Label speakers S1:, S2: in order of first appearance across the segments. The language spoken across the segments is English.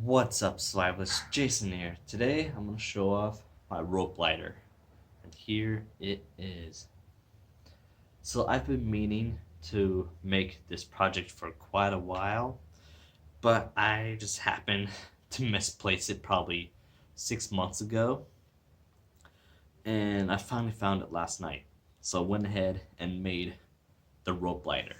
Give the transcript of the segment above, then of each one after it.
S1: What's up, survivalists? Jason here. Today I'm going to show off my rope lighter. And here it is. So I've been meaning to make this project for quite a while, but I just happened to misplace it probably 6 months ago. And I finally found it last night. So I went ahead and made the rope lighter.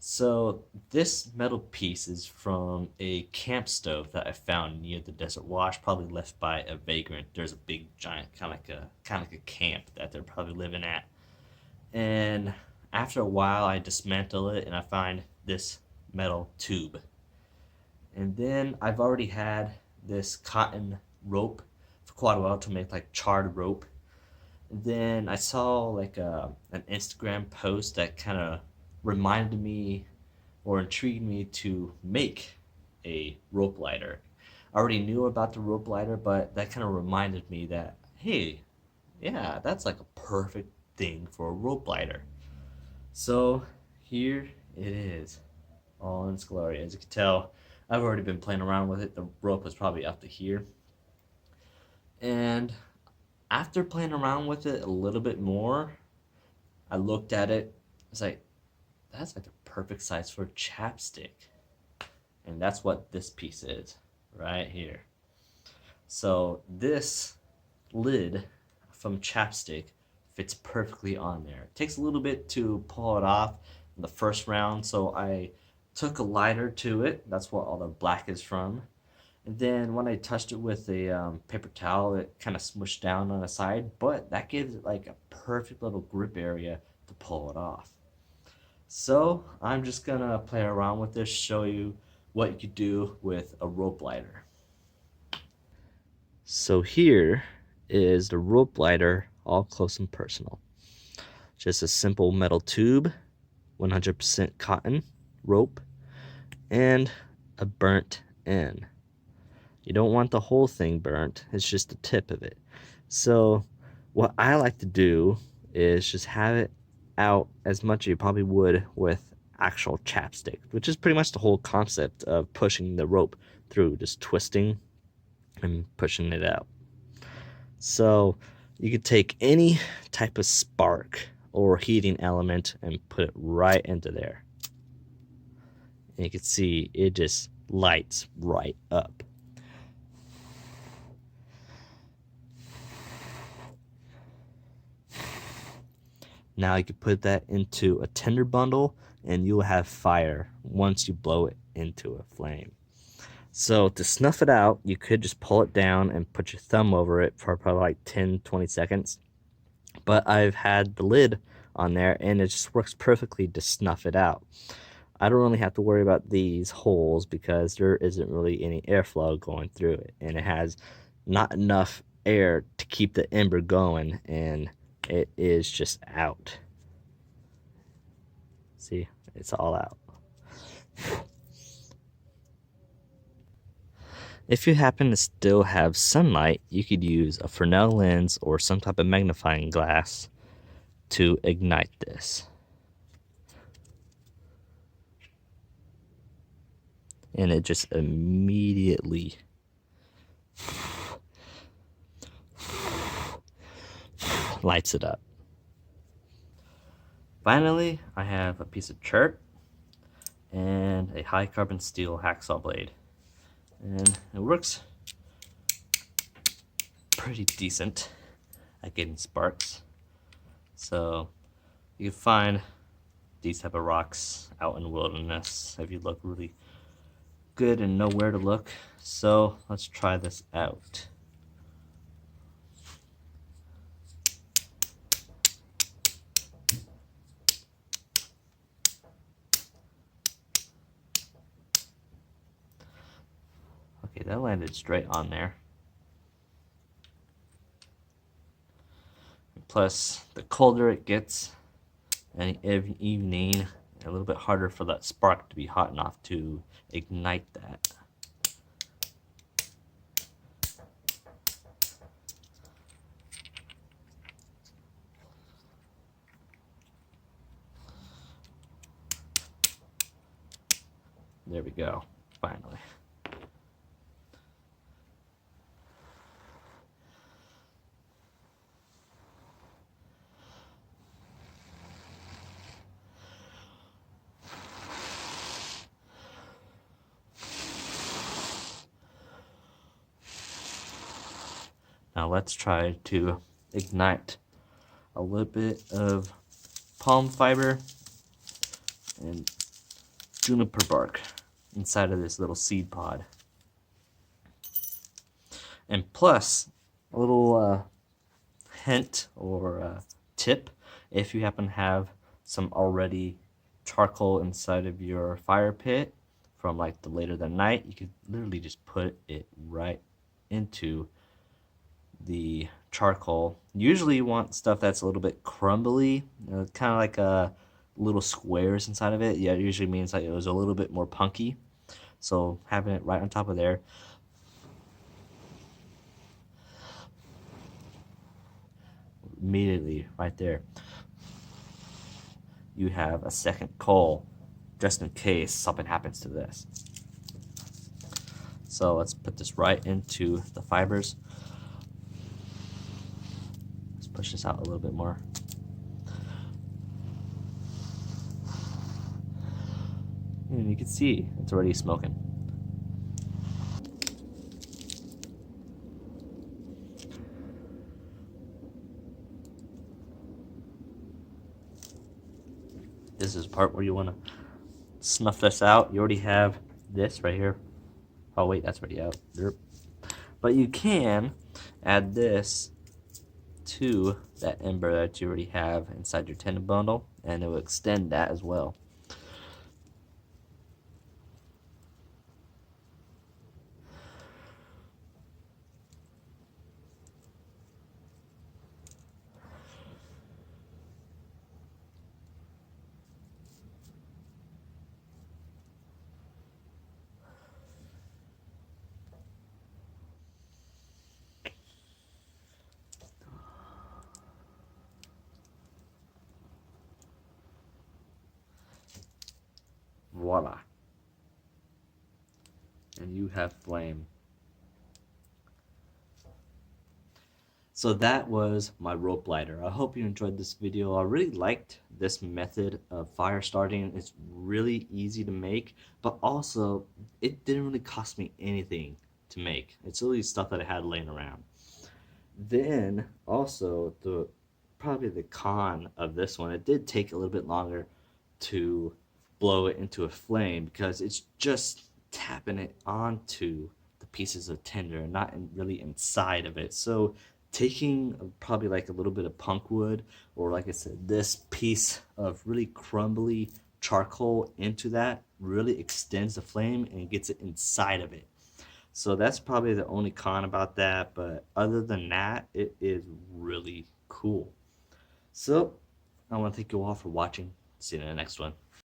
S1: So this metal piece is from a camp stove that I found near the desert wash, probably left by a vagrant. There's a big giant kind of like a camp that they're probably living at. And after a while I dismantle it and I find this metal tube. And then I've already had this cotton rope for quite a while to make like charred rope. And then I saw like an Instagram post that kind of reminded me or intrigued me to make a rope lighter. I already knew about the rope lighter, but that kind of reminded me that, hey, yeah, that's like a perfect thing for a rope lighter. So here it is, all in its glory. As you can tell, I've already been playing around with it. The rope was probably up to here. And after playing around with it a little bit more, I looked at it. It's like, that's like the perfect size for a chapstick. And that's what this piece is right here. So this lid from Chapstick fits perfectly on there. It takes a little bit to pull it off in the first round, so I took a lighter to it. That's what all the black is from. And then when I touched it with a paper towel, it kind of smushed down on the side, but that gives it like a perfect little grip area to pull it off. So I'm just gonna play around with this, show you what you could do with a rope lighter. So here is the rope lighter all close and personal. Just a simple metal tube, 100% cotton rope, and a burnt end. You don't want the whole thing burnt, it's just the tip of it. So what I like to do is just have it out as much as you probably would with actual chapstick, which is pretty much the whole concept of pushing the rope through, just twisting and pushing it out. So you could take any type of spark or heating element and put it right into there. And you can see it just lights right up. Now you can put that into a tinder bundle and you'll have fire once you blow it into a flame. So to snuff it out, you could just pull it down and put your thumb over it for probably like 10-20 seconds. But I've had the lid on there and it just works perfectly to snuff it out. I don't really have to worry about these holes because there isn't really any airflow going through it, and it has not enough air to keep the ember going, and it is just out. See, it's all out. If you happen to still have sunlight, you could use a Fresnel lens or some type of magnifying glass to ignite this. And it just immediately lights it up. Finally, I have a piece of chert and a high carbon steel hacksaw blade. And it works pretty decent at getting sparks. So you can find these type of rocks out in the wilderness if you look really good and know where to look. So let's try this out. Okay, that landed straight on there. Plus, the colder it gets in the evening, a little bit harder for that spark to be hot enough to ignite that. There we go, finally. Now let's try to ignite a little bit of palm fiber and juniper bark inside of this little seed pod. And plus, a little hint or tip, if you happen to have some already charcoal inside of your fire pit from like the later than night, you could literally just put it right into the charcoal. Usually you want stuff that's a little bit crumbly, kind of like little squares inside of it. Yeah, it usually means like it was a little bit more punky. So having it right on top of there, immediately right there, you have a second coal just in case something happens to this. So let's put this right into the fibers. Let's push this out a little bit more. And you can see it's already smoking. This is the part where you want to snuff this out. You already have this right here. Oh wait, that's already out. But you can add this to that ember that you already have inside your tinder bundle, and it will extend that as well. Voila. And you have flame. So that was my rope lighter. I hope you enjoyed this video. I really liked this method of fire starting. It's really easy to make, but also it didn't really cost me anything to make. It's really stuff that I had laying around. Then also probably the con of this one, it did take a little bit longer to blow it into a flame because it's just tapping it onto the pieces of tinder and not really inside of it. So taking probably like a little bit of punk wood, or like I said, this piece of really crumbly charcoal into that really extends the flame and gets it inside of it. So that's probably the only con about that, but other than that, it is really cool. So I want to thank you all for watching. See you in the next one.